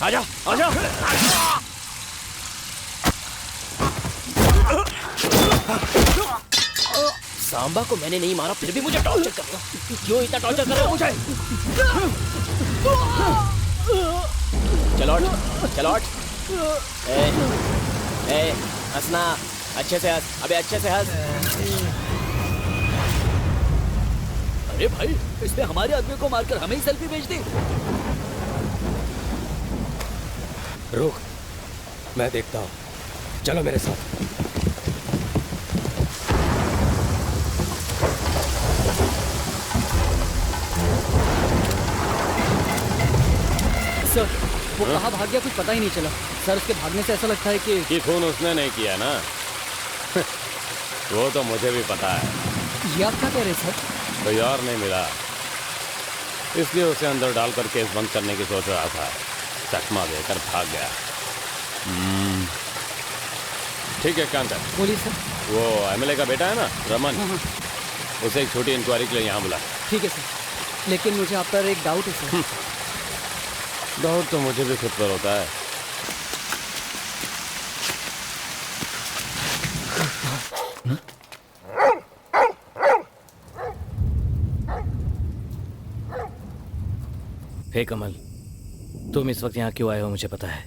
आजा आजा। सांबा को मैंने नहीं मारा फिर भी मुझे टॉर्चर कर रहा है। क्यों इतना टॉर्चर कर रहे हो मुझे? चलो चलो। हंसना अच्छे से हंस, अबे अच्छे से हंस। अरे भाई इसने हमारे आदमी को मारकर हमें ही सेल्फी भेज दी। रुक, मैं देखता हूँ, चलो मेरे साथ। सर वो कहाँ भाग गया कुछ पता ही नहीं चला। सर उसके भागने से ऐसा लगता है कि खून उसने नहीं किया ना। वो तो मुझे भी पता है। ये आप क्या कह रहे हैं सर? कोई और नहीं मिला, इसलिए उसे अंदर डालकर केस बंद करने की सोच रहा था। चकमा देकर भाग गया। ठीक है, काम कर। बोलिए सर। वो एमएलए का बेटा है ना, रमन, हाँ। उसे एक छोटी इंक्वायरी के लिए यहाँ बुला। ठीक है सर, लेकिन मुझे आप पर एक डाउट है सर। डाउट तो मुझे भी खुद पर होता है। हे कमल, तुम इस वक्त यहाँ क्यों आए हो मुझे पता है।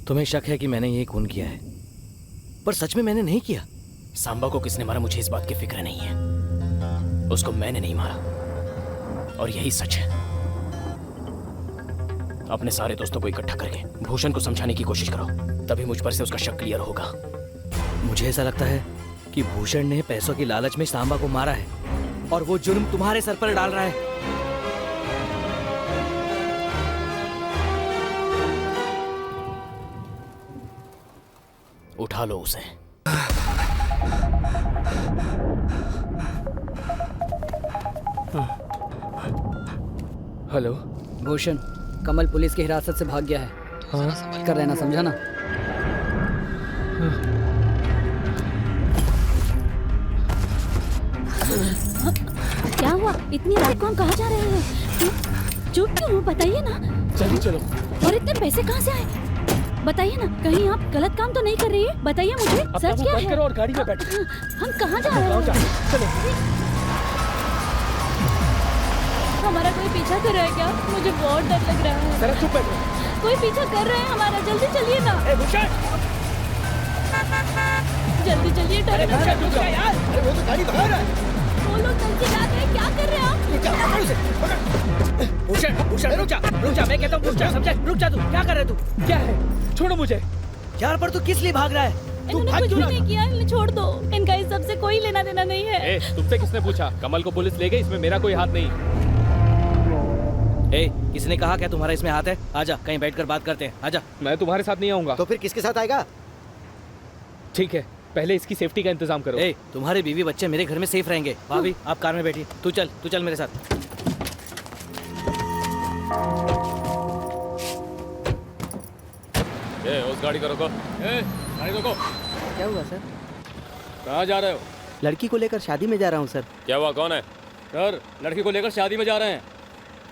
तुम्हें शक है कि मैंने ये खून किया है, पर सच में मैंने नहीं किया। सांबा को किसने मारा मुझे इस बात की फिक्र नहीं है। उसको मैंने नहीं मारा और यही सच है। अपने सारे दोस्तों को इकट्ठा करके भूषण को समझाने की कोशिश करो, तभी मुझ पर से उसका शक क्लियर होगा। मुझे ऐसा लगता है कि भूषण ने पैसों की लालच में सांबा को मारा है और वो जुर्म तुम्हारे सर पर डाल रहा है। उठा लो उसे। हेलो भूषण, कमल पुलिस की हिरासत से भाग गया है। हाँ? कर रहना, समझा ना? क्या हुआ? इतनी रात को हम कहाँ जा रहे हैं? चुप क्यों हो? बताइए ना। जल्दी चलो। और इतने पैसे कहाँ से आए? बताइए ना, कहीं आप गलत काम तो नहीं कर रही है? बताइए मुझे, सच क्या है? और गाड़ी में बैठो। हम कहाँ जा रहे हैं? चलो। हमारा कोई पीछा कर रहा है क्या? मुझे बहुत डर लग रहा है। जरा चुप बैठो। कोई पीछा कर रहा है हमारा, जल्दी चलिए ना। जल्दी चलिए, डर लग रहा है। यार, अरे वो तो गाड़ी भगा रहा है। वो लोग चल के जाते हैं, क्या कर रहे हैं आप? भूषण रुक जा, मैं कहता हूँ रुक जा, समझे? रुक जा, तू क्या कर रहा है? तू क्या है? छोड़ो मुझे। यार पर तू किस लिए भाग रहा है? तू इन्होंने भाग कुछ क्यों भी रहा? नहीं किया, इन्हें छोड़ दो। इनका इस सब से कोई लेना देना नहीं है। तुमसे किसने पूछा? कमल को पुलिस ले गई, इसमें मेरा कोई हाथ नहीं। किसने कहा क्या तुम्हारा इसमें हाथ है? आजा, कहीं बैठकर बात करते हैं। आजा। मैं तुम्हारे साथ नहीं आऊंगा। तो फिर किसके साथ आएगा? ठीक है, पहले इसकी सेफ्टी का इंतजाम करो। तुम्हारे बीवी बच्चे मेरे घर में सेफ रहेंगे। भाभी आप कार में बैठिए। तू चल मेरे साथ। उस गाड़ी को रोको। गाड़ी रोको। क्या हुआ सर? कहाँ जा रहे हो? लड़की को लेकर शादी में जा रहा हूँ सर। क्या हुआ, कौन है? सर, लड़की को लेकर शादी में जा रहे हैं।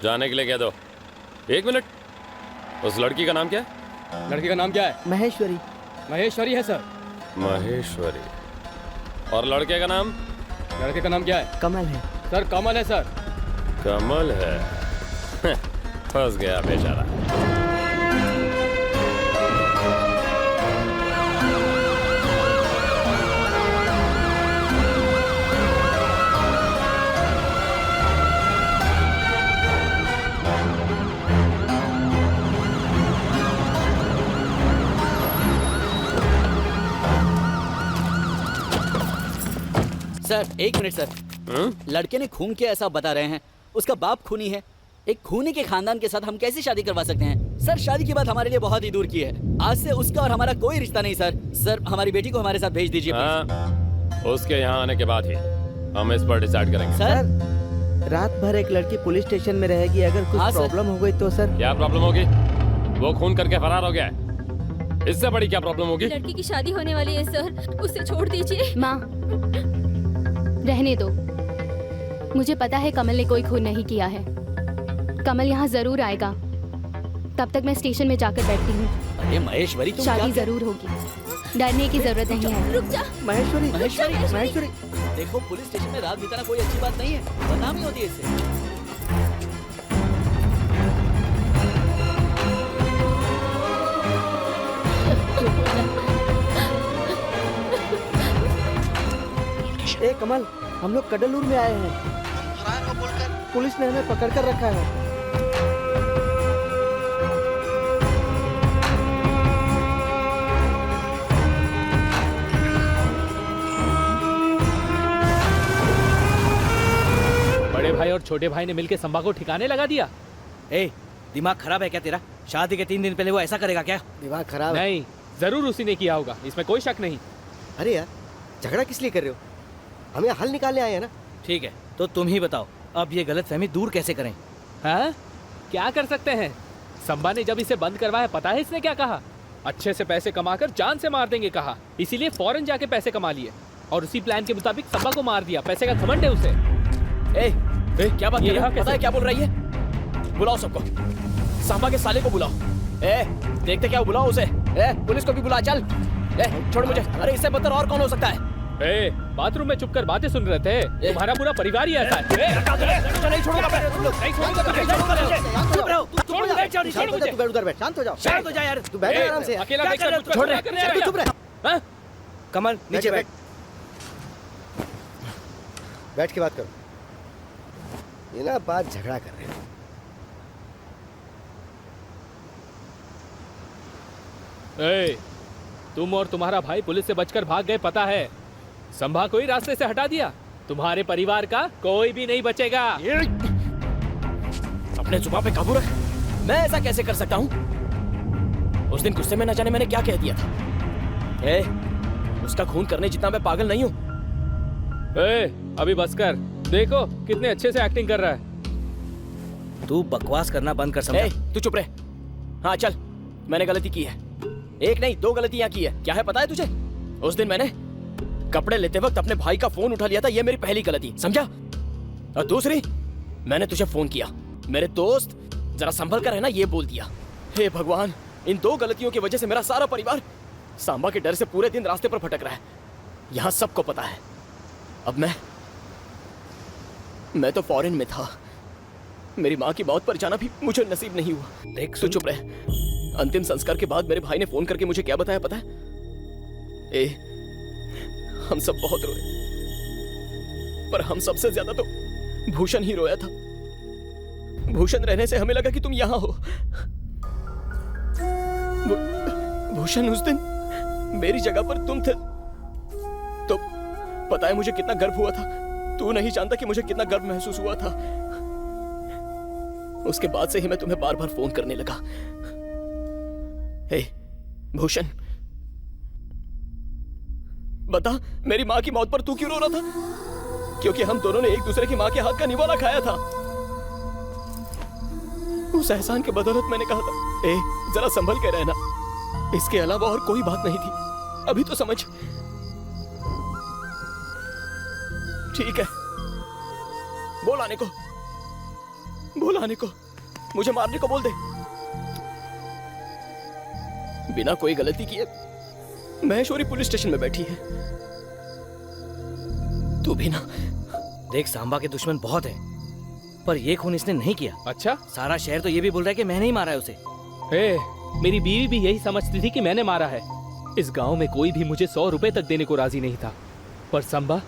जाने के लिए कह दो। 1 मिनट, उस लड़की का नाम क्या है? लड़की का नाम क्या है? महेश्वरी। महेश्वरी है सर। महेश्वरी। और लड़के का नाम? लड़के का नाम क्या है? कमल है सर, कमल है सर। कमल है। फंस गया बेचारा। Sir 1 minute sir. लड़के ने खून किया ऐसा बता रहे हैं, उसका बाप खूनी है। एक खूनी के खानदान के साथ हम कैसे शादी करवा सकते हैं? सर शादी की बात हमारे लिए बहुत ही दूर की है। आज से उसका और हमारा कोई रिश्ता नहीं सर। सर हमारी बेटी को हमारे साथ भेज दीजिए। उसके यहाँ आने के बाद ही हम इस पर डिसाइड करेंगे। सर रात भर एक लड़की पुलिस स्टेशन में रहेगी, अगर कुछ प्रॉब्लम हो गई तो सर? क्या प्रॉब्लम होगी? वो खून करके फरार हो गया है, इससे बड़ी क्या प्रॉब्लम होगी? लड़की की शादी होने वाली है सर, उसे छोड़ दीजिए। माँ रहने दो, मुझे पता है कमल ने कोई खून नहीं किया है। कमल यहाँ जरूर आएगा, तब तक मैं स्टेशन में जाकर बैठती हूँ। अरे महेश्वरी तुम शादी क्या जरूर होगी, डरने की जरूरत नहीं है। रुक जा। महेश्वरी महेश्वरी महेश्वरी देखो, पुलिस स्टेशन में रात बिताना कोई अच्छी बात नहीं है, बदनामी होती है इससे। ए कमल, हम लोग कडलूर में आए हैं। पुलिस ने हमें पकड़ कर रखा है। बड़े भाई और छोटे भाई ने मिलकर संभा को ठिकाने लगा दिया। ए, दिमाग खराब है क्या तेरा? शादी के 3 दिन पहले वो ऐसा करेगा क्या? दिमाग खराब है। नहीं, जरूर उसी ने किया होगा, इसमें कोई शक नहीं। अरे यार, झगड़ा किस लिए कर रहे हो? हम यहाँ हल निकालने आए हैं ना। ठीक है, तो तुम ही बताओ, अब ये गलतफहमी दूर कैसे करें? हाँ? क्या कर सकते हैं? संभा ने जब इसे बंद करवाया, पता है इसने क्या कहा? अच्छे से पैसे कमाकर जान से मार देंगे कहा। इसीलिए फौरन जाके पैसे कमा लिए और उसी प्लान के मुताबिक संभा को मार दिया। पैसे का घमंड है उसे। क्या बात ये कर रहा यहाँ है? पता है कैसे? क्या बोल रही है? बुलाओ सबको, सांबा के साले को बुलाओ। देखते क्या, बुलाओ उसे। पुलिस को भी बुला, चल। छोड़ मुझे। अरे इससे बदतर और कौन हो सकता है? बाथरूम में छुपकर बातें सुन रहे थे। तुम्हारा पूरा परिवार ही ऐसा है। नहीं छोड़ूंगा मैं। नहीं छोड़ूंगा तुझे। चुप रहो, तू छोड़ मुझे। शांत हो जा, तू बैठ, उधर बैठ, शांत हो जाओ। शांत हो जा यार। तू बैठ आराम से। अकेला क्या देखकर कर रहे हो? मुझको छोड़ झगड़ा रहे। करने तू आएगा। चुप रह। हाँ? कमल नीचे बैठ। बैठ के बात करो। ये ना बात झगड़ा कर रहे हो। तुम और तुम्हारा भाई पुलिस से बचकर भाग गए, पता है। संभा को ही रास्ते से हटा दिया। तुम्हारे परिवार का कोई भी नहीं बचेगा। अपने जुबान पे काबू रख। मैं ऐसा कैसे कर सकता हूँ? उस दिन गुस्से में न जाने मैंने क्या कह दिया था। उसका खून करने जितना मैं पागल नहीं हूँ। अभी बस कर। देखो कितने अच्छे से एक्टिंग कर रहा है। तू बकवास करना बंद कर समझा। तू चुप रहे। हाँ चल, मैंने गलती की है। एक नहीं, 2 गलतियां की है। क्या है पता है तुझे? उस दिन मैंने कपड़े लेते वक्त अपने भाई का फोन उठा लिया था। ये मेरी पहली गलती, समझा? और दूसरी, मैंने तुझे फोन किया, मेरे दोस्त जरा संभल कर रहना, ये बोल दिया। हे भगवान, इन 2 गलतियों की वजह से मेरा सारा परिवार सांबा के डर से पूरे दिन रास्ते पर भटक रहा है। यहाँ सबको पता है। अब मैं तो फॉरेन में था। मेरी माँ की मौत पर जाना भी मुझे नसीब नहीं हुआ। देख तू चुप रहे। अंतिम संस्कार के बाद मेरे भाई ने फोन करके मुझे क्या बताया पता है? हम सब बहुत रोए, पर हम सबसे ज्यादा तो भूषण ही रोया था। भूषण रहने से हमें लगा कि तुम यहाँ हो। भूषण, उस दिन मेरी जगह पर तुम थे तो पता है मुझे कितना गर्व हुआ था। तू नहीं जानता कि मुझे कितना गर्व महसूस हुआ था। उसके बाद से ही मैं तुम्हें बार बार फोन करने लगा। भूषण, बता, मेरी माँ की मौत पर तू क्यों रो रहा था? क्योंकि हम दोनों ने एक दूसरे की माँ के हाथ का निवाला खाया था। उस एहसान के बदौलत मैंने कहा था, जरा संभल के रहना। इसके अलावा और कोई बात नहीं थी। अभी तो समझ। ठीक है, बोल आने को, बोल आने को, मुझे मारने को बोल दे। बिना कोई गलती किए महेश्वरी पुलिस स्टेशन में बैठी है। तू भी ना। देख, सांबा के दुश्मन बहुत हैं, पर ये खून इसने नहीं किया। अच्छा? सारा शहर तो ये भी बोल रहा है कि मैंने ही मारा है उसे। मेरी बीवी भी यही समझती थी कि मैंने मारा है। इस गांव में कोई भी मुझे 100 रुपए तक देने को राजी नहीं था, पर संभा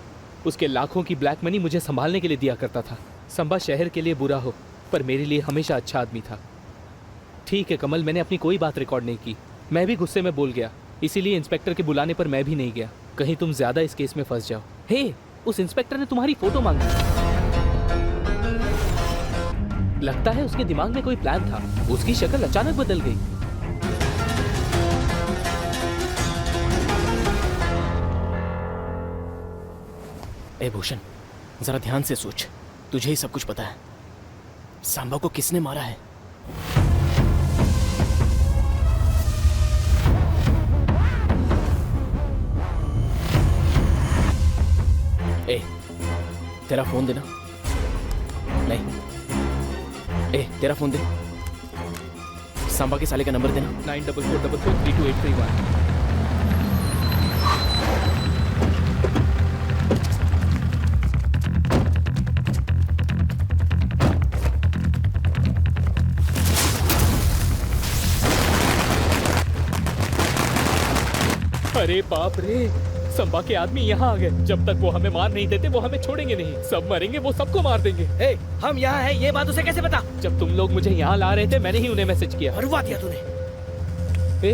उसके लाखों की ब्लैक मनी मुझे संभालने के लिए दिया करता था। संभा शहर के लिए बुरा हो, पर मेरे लिए हमेशा अच्छा आदमी था। ठीक है कमल, मैंने अपनी कोई बात रिकॉर्ड नहीं की। मैं भी गुस्से में बोल गया, इसीलिए इंस्पेक्टर के बुलाने पर मैं भी नहीं गया। कहीं तुम ज्यादा इस केस में फंस जाओ। उस इंस्पेक्टर ने तुम्हारी फोटो मांगी। लगता है उसके दिमाग में कोई प्लान था। उसकी शक्ल अचानक बदल गई। भूषण, जरा ध्यान से सोच। तुझे ही सब कुछ पता है। सांबा को किसने मारा है? तेरा फोन देना। नहीं, तेरा फोन दे। सांबा के साले का नंबर देना। 9444328331। अरे बाप रे, संबा के आदमी यहाँ आ गए। जब तक वो हमें मार नहीं देते वो हमें छोड़ेंगे नहीं। सब मरेंगे, वो सबको मार देंगे। ए, हम यहाँ हैं, ये बात उसे कैसे पता? जब तुम लोग मुझे यहाँ ला रहे थे मैंने ही उन्हें मैसेज किया। मरवा दिया तूने। ए,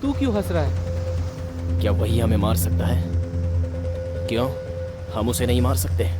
तू क्यों हंस रहा है? क्या वही हमें मार सकता है? क्यों, हम उसे नहीं मार सकते?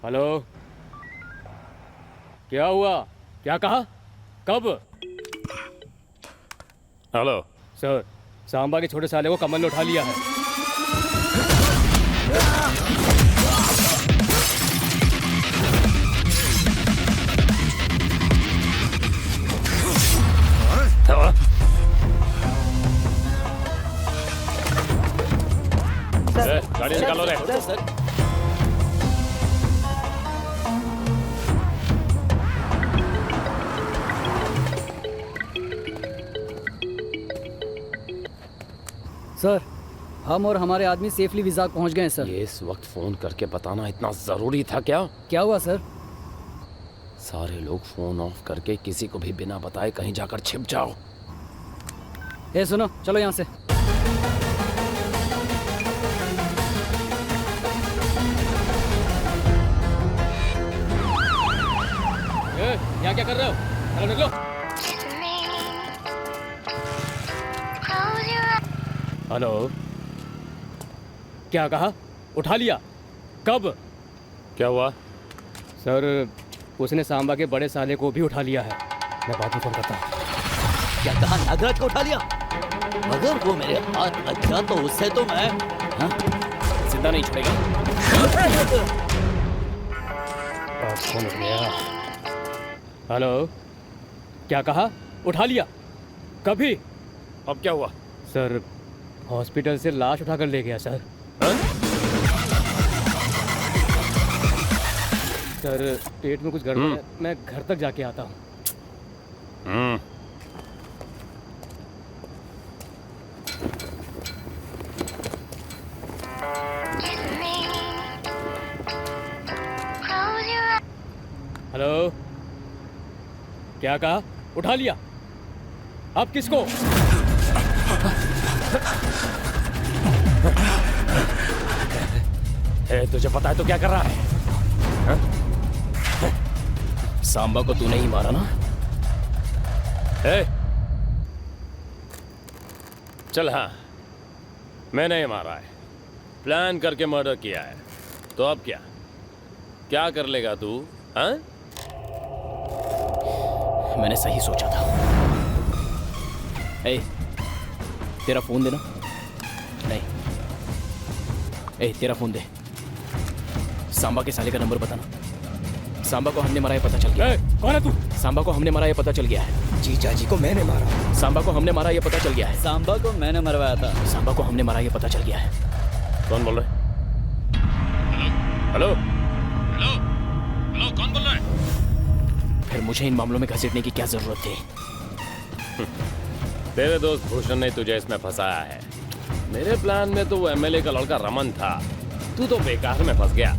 हेलो, क्या हुआ? क्या कहा? कब? हेलो सर, सांबा के छोटे साले को कमल ने उठा लिया है। गाड़ी निकालो रे। सर सर, हम और हमारे आदमी सेफली विजाक पहुंच गए हैं सर। ये इस वक्त फोन करके बताना इतना जरूरी था क्या? क्या हुआ सर? सारे लोग फोन ऑफ करके किसी को भी बिना बताए कहीं जाकर छिप जाओ। ए सुनो, चलो यहाँ से। यहाँ क्या कर रहे हो? चलो निकलो। हेलो, क्या कहा? उठा लिया? कब? क्या हुआ? सर, उसने सांबा के बड़े साले को भी उठा लिया है। मैं बाद में फोन करता हूँ। क्या कहा? नागराज को उठा लिया? अगर वो मेरे हाथ लग गया तो उससे तो मैं जिंदा नहीं छोड़ेगा। अब फोन उठ गया। हेलो, क्या कहा? उठा लिया? कभी? अब क्या हुआ? सर, हॉस्पिटल से लाश उठाकर ले गया सर। सर, पेट में कुछ गड़बड़ है, मैं घर तक जाके आता हूँ। हेलो, क्या कहा? उठा लिया? अब किसको? तुझे पता है तो क्या कर रहा है? सांबा को तूने ही मारा ना? चल हाँ, मैंने ही मारा है, प्लान करके मर्डर किया है। तो अब क्या क्या कर लेगा तू? हाँ, मैंने सही सोचा था। ए, तेरा फोन देना। नहीं, ए, तेरा फोन दे। सांबा के साले का नंबर बताना। सांबा को हमने मारा, ये पता चल गया। कौन है तू? सांबा को हमने मारा, ये पता चल गया है। जीजा जी को मैंने मारा। सांबा को हमने मारा, ये पता चल गया है। सांबा को मैंने मरवाया था। सांबा को हमने मारा, ये पता चल गया है। कौन बोल रहे? हेलो हेलो हेलो, कौन बोल रहा है? फिर मुझे इन मामलों में घसीटने की क्या जरूरत थी? तेरे दोस्त भूषण ने तुझे इसमें फंसाया है। मेरे प्लान में तो वो एमएलए का लड़का रमन था। तू तो बेकार में फंस गया,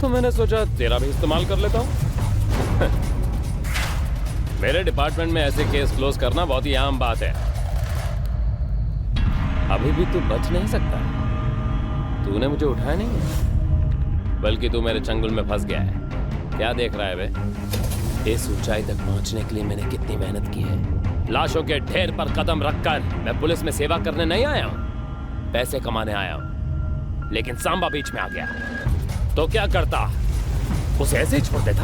तो मैंने सोचा तेरा भी इस्तेमाल कर लेता हूँ। मेरे डिपार्टमेंट में ऐसे केस क्लोज करना बहुत ही आम बात है। अभी भी तू बच नहीं सकता। तूने मुझे उठाया नहीं, बल्कि तू मेरे चंगुल में फंस गया है। क्या देख रहा है बे? इस ऊंचाई तक पहुंचने के लिए मैंने कितनी मेहनत की है। लाशों के ढेर पर कदम रखकर मैं पुलिस में सेवा करने नहीं आया हूं, पैसे कमाने आया हूं। लेकिन सांबा बीच में आ गया तो क्या करता? उसे ऐसे ही छोड़ देता?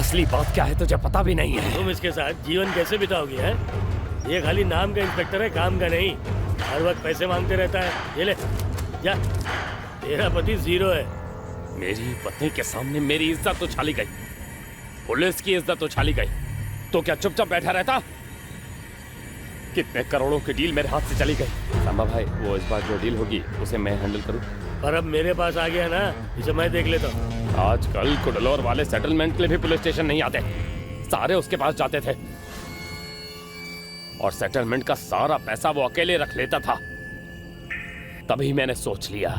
असली बात क्या है तुझे पता भी नहीं है। तुम इसके साथ जीवन कैसे बिताओगे? है ये खाली नाम का इंस्पेक्टर है, काम का नहीं। हर वक्त पैसे मांगते रहता है। ये ले जा, तेरा पति जीरो है। मेरी पत्नी के सामने मेरी इज्जत उछाली गई, पुलिस की इज्जत उछाली गई, तो क्या चुपचाप बैठा रहता? कितने करोड़ों की डील मेरे हाथ से चली गई। सांबा भाई, वो इस बार जो डील होगी उसे मैं हैंडल करूं? पर अब मेरे पास आ गया ना, इसे मैं देख लेता हूँ। आजकल कुडलोर वाले सेटलमेंट के लिए भी पुलिस स्टेशन नहीं आते, सारे उसके पास जाते थे और सेटलमेंट का सारा पैसा वो अकेले रख लेता था। तभी मैंने सोच लिया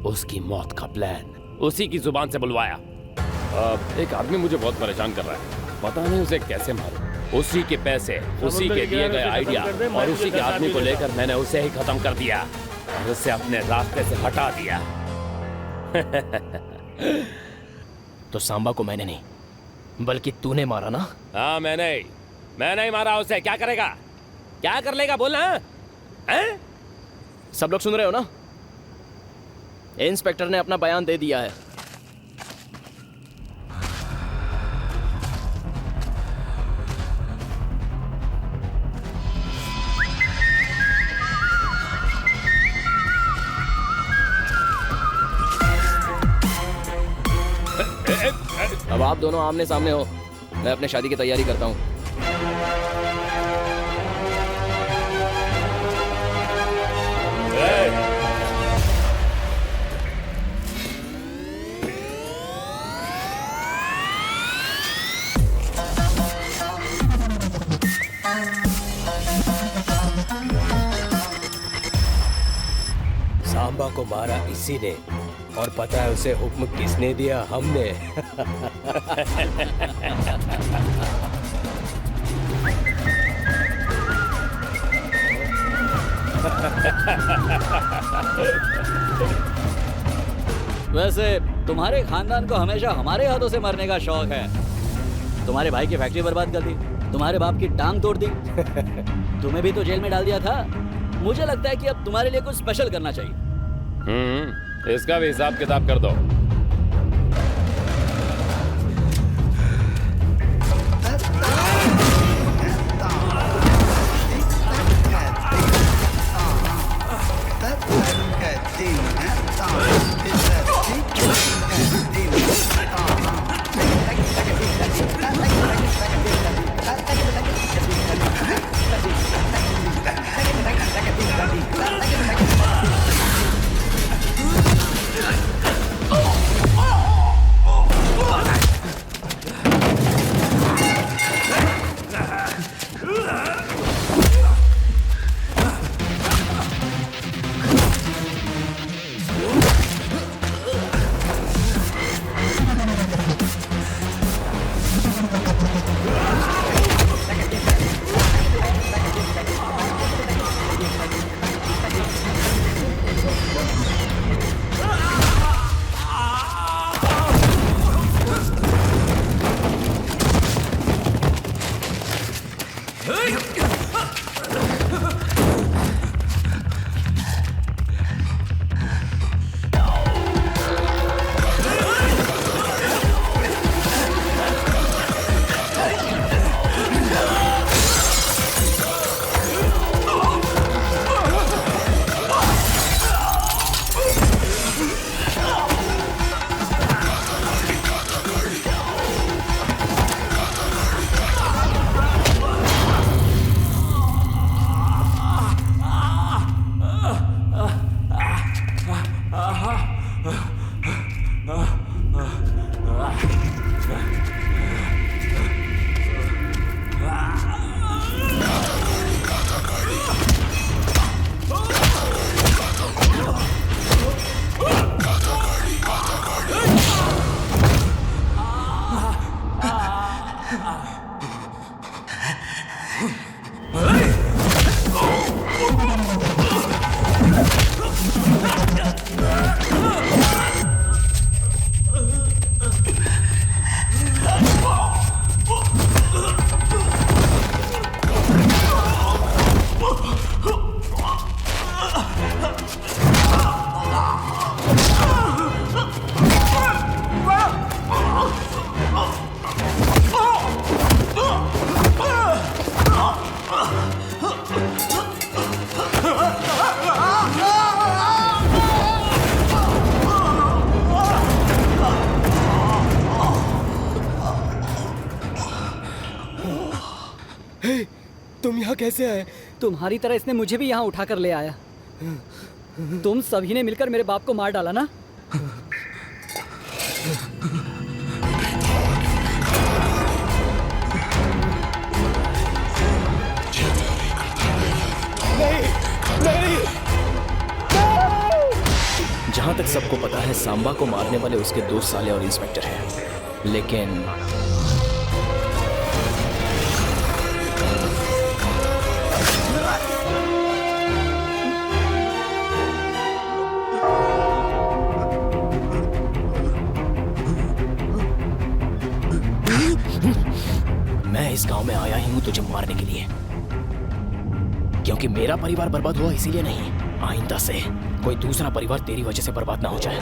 उसकी मौत का प्लान उसी की जुबान से बुलवाया। एक आदमी मुझे बहुत परेशान कर रहा है, पता नहीं उसे कैसे मारूं। उसी के पैसे, उसी के दिए गए आइडिया और उसी के आदमी को लेकर मैंने उसे ही खत्म कर दिया और उसे अपने रास्ते से हटा दिया। तो सांबा को मैंने नहीं बल्कि तूने मारा ना? हाँ, मैंने ही मारा उसे। क्या करेगा, क्या कर लेगा बोलना? हैं? सब लोग सुन रहे हो ना? इंस्पेक्टर ने अपना बयान दे दिया है। अब आप दोनों आमने सामने हो, मैं अपने शादी की तैयारी करता हूँ। सांबा को मारा इसी ने, और पता है उसे हुक्म किसने दिया? हमने। वैसे तुम्हारे खानदान को हमेशा हमारे हाथों से मरने का शौक है। तुम्हारे भाई की फैक्ट्री बर्बाद कर दी, तुम्हारे बाप की टांग तोड़ दी, तुम्हें भी तो जेल में डाल दिया था। मुझे लगता है कि अब तुम्हारे लिए कुछ स्पेशल करना चाहिए। इसका भी हिसाब किताब कर दो। यहाँ कैसे आए? तुम्हारी तरह इसने मुझे भी यहाँ उठाकर ले आया। तुम सभी ने मिलकर मेरे बाप को मार डाला ना? जहां तक सबको पता है, सांबा को मारने वाले उसके 2 साले और इंस्पेक्टर हैं। लेकिन मैं इस गांव में आया ही हूं तुझे मारने के लिए, क्योंकि मेरा परिवार बर्बाद हुआ इसीलिए नहीं, आइंदा से कोई दूसरा परिवार तेरी वजह से बर्बाद ना हो जाए।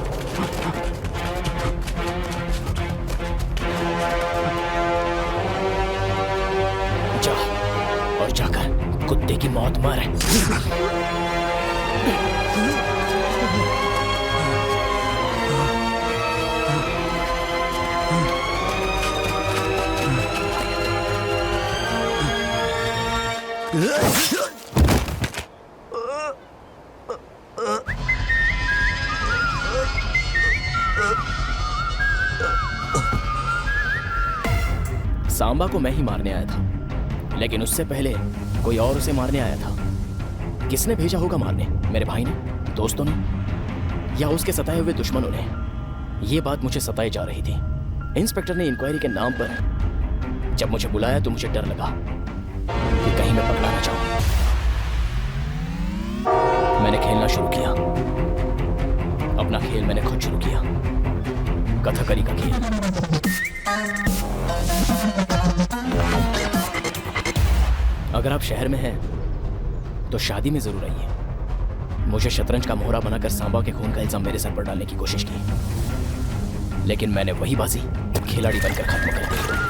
जा और जाकर कुत्ते की मौत मार। सांबा को मैं ही मारने आया था, लेकिन उससे पहले कोई और उसे मारने आया था। किसने भेजा होगा मारने? मेरे भाई ने, दोस्तों ने, या उसके सताए हुए दुश्मनों ने? ये बात मुझे सताई जा रही थी। इंस्पेक्टर ने इंक्वायरी के नाम पर जब मुझे बुलाया तो मुझे डर लगा कि कहीं मैं पकड़ा ना जाऊं। मैंने खेलना शुरू किया। अपना खेल मैंने खुद शुरू किया, कथकली का खेल। अगर आप शहर में हैं तो शादी में जरूर आइए। मुझे शतरंज का मोहरा बनाकर सांबा के खून का इल्जाम मेरे सर पर डालने की कोशिश की, लेकिन मैंने वही बाजी खिलाड़ी बनकर खत्म कर दी।